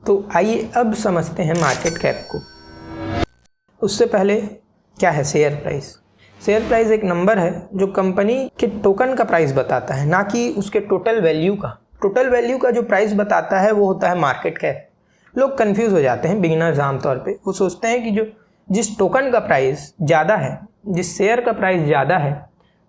तो आइए अब समझते हैं मार्केट कैप को। उससे पहले क्या है शेयर प्राइस। शेयर प्राइस एक नंबर है जो कंपनी के टोकन का प्राइस बताता है, ना कि उसके टोटल वैल्यू का। टोटल वैल्यू का जो प्राइस बताता है वो होता है मार्केट कैप। लोग कंफ्यूज हो जाते हैं, बिगिनर्स आमतौर पे वो सोचते हैं कि जो जिस टोकन का प्राइस ज़्यादा है, जिस शेयर का प्राइस ज़्यादा है,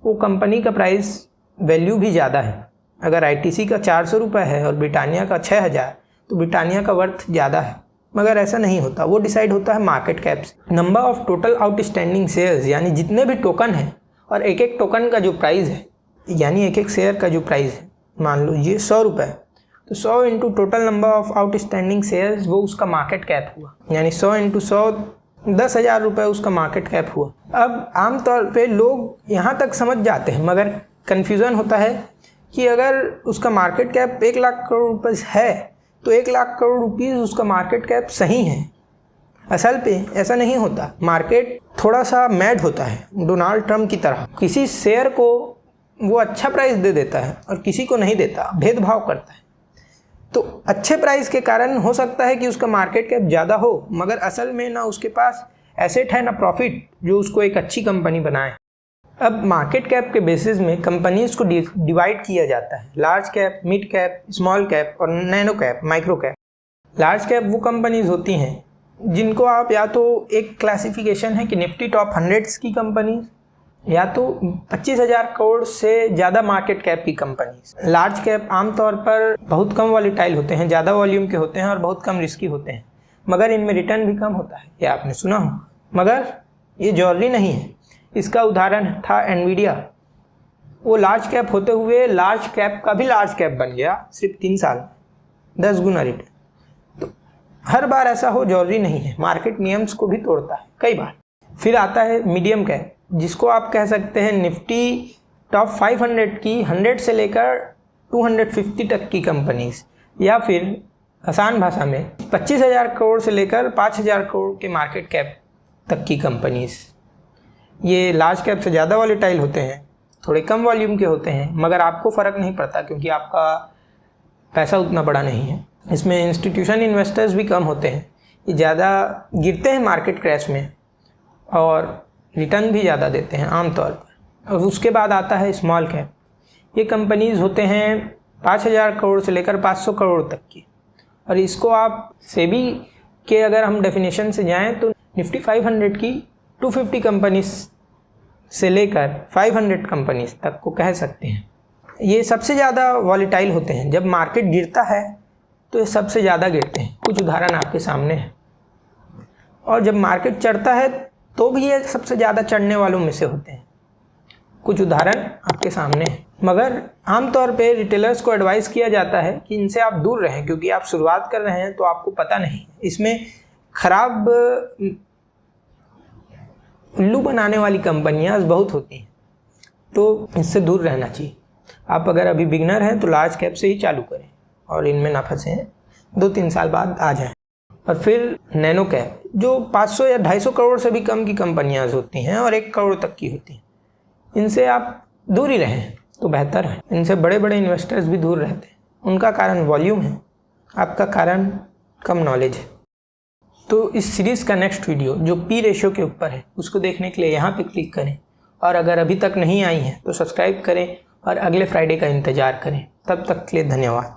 वो कंपनी का प्राइस वैल्यू भी ज़्यादा है। अगर ITC का 400 रुपये है और ब्रिटानिया का 6000, तो ब्रिटानिया का वर्थ ज़्यादा है। मगर ऐसा नहीं होता, वो डिसाइड होता है मार्केट कैप से। Number of total outstanding shares, यानी जितने भी टोकन हैं और एक एक टोकन का जो प्राइस है, यानी एक एक शेयर का जो प्राइस है, मान लो ये 100 रुपये है, तो 100 into total number of outstanding shares, वो उसका मार्केट कैप हुआ। यानी 100 इंटू 100 10,000 रुपये उसका मार्केट कैप हुआ। अब आमतौर पे लोग यहाँ तक समझ जाते हैं, मगर कन्फ्यूज़न होता है कि अगर उसका मार्केट कैप 1 लाख करोड़ रुपये है तो 1 लाख करोड़ रुपीज़ उसका मार्केट कैप सही है। असल पे ऐसा नहीं होता। मार्केट थोड़ा सा मैड होता है, डोनाल्ड ट्रंप की तरह। किसी शेयर को वो अच्छा प्राइस दे देता है और किसी को नहीं देता, भेदभाव करता है। तो अच्छे प्राइस के कारण हो सकता है कि उसका मार्केट कैप ज़्यादा हो, मगर असल में ना उसके पास एसेट है ना प्रॉफिट जो उसको एक अच्छी कंपनी बनाए। अब मार्केट कैप के बेसिस में कंपनीज को डिवाइड किया जाता है, large cap, mid cap, small cap और nano cap, micro cap. Large cap वो कंपनीज होती हैं जिनको आप या तो एक क्लासिफिकेशन है कि निफ्टी टॉप 100 की कंपनीज, या तो 25,000 करोड़ से ज़्यादा मार्केट कैप की कंपनीज। लार्ज कैप आमतौर पर बहुत कम वॉलेटाइल होते हैं, ज़्यादा वॉल्यूम के होते हैं और बहुत कम रिस्की होते हैं, मगर इनमें रिटर्न भी कम होता है, ये आपने सुना हो। मगर ये जरूरी नहीं है। इसका उदाहरण था एनवीडिया। वो लार्ज कैप होते हुए लार्ज कैप का भी लार्ज कैप बन गया सिर्फ 3 साल, 10 गुना रिटर्न। तो हर बार ऐसा हो जरूरी नहीं है, मार्केट नियम्स को भी तोड़ता है कई बार। फिर आता है मीडियम कैप, जिसको आप कह सकते हैं निफ्टी टॉप 500 की 100 से लेकर 250 तक की कंपनीज, या फिर आसान भाषा में 25,000 करोड़ से लेकर 5,000 करोड़ के मार्केट कैप तक की कंपनीज। ये लार्ज कैप से ज़्यादा वॉलेटाइल होते हैं, थोड़े कम वॉल्यूम के होते हैं, मगर आपको फ़र्क नहीं पड़ता क्योंकि आपका पैसा उतना बड़ा नहीं है। इसमें इंस्टीट्यूशन इन्वेस्टर्स भी कम होते हैं, ये ज़्यादा गिरते हैं मार्केट क्रैश में और रिटर्न भी ज़्यादा देते हैं आमतौर पर। और उसके बाद आता है स्मॉल कैप। ये कंपनीज होते हैं 5,000 करोड़ से लेकर 500 करोड़ तक की, और इसको आप सेबी के अगर हम डेफिनेशन से जाएं तो निफ्टी 500 की 250 कंपनीज से लेकर 500 कंपनीज तक को कह सकते हैं। ये सबसे ज़्यादा वॉलेटाइल होते हैं। जब मार्केट गिरता है तो ये सबसे ज़्यादा गिरते हैं। कुछ उदाहरण आपके सामने हैं। और जब मार्केट चढ़ता है तो भी ये सबसे ज़्यादा चढ़ने वालों में से होते हैं। कुछ उदाहरण आपके सामने हैं। मगर आमतौर पे रिटेलर्स को एडवाइस किया जाता है कि इनसे आप दूर रहें, क्योंकि आप शुरुआत कर रहे हैं तो आपको पता नहीं। इसमें खराब उल्लू बनाने वाली कंपनियां बहुत होती हैं, तो इससे दूर रहना चाहिए। आप अगर अभी बिगनर हैं तो लार्ज कैप से ही चालू करें और इनमें ना फंसें, 2-3 साल बाद आ जाएं। और फिर नैनो कैप, जो 500 या 250 करोड़ से भी कम की कंपनियां होती हैं और 1 करोड़ तक की होती हैं, इनसे आप दूर ही रहें तो बेहतर है। इनसे बड़े बड़े इन्वेस्टर्स भी दूर रहते हैं। उनका कारण वॉल्यूम है, आपका कारण कम नॉलेज है। तो इस सीरीज़ का नेक्स्ट वीडियो जो पी रेशियो के ऊपर है, उसको देखने के लिए यहाँ पे क्लिक करें, और अगर अभी तक नहीं आई हैं तो सब्सक्राइब करें और अगले फ्राइडे का इंतज़ार करें। तब तक के लिए धन्यवाद।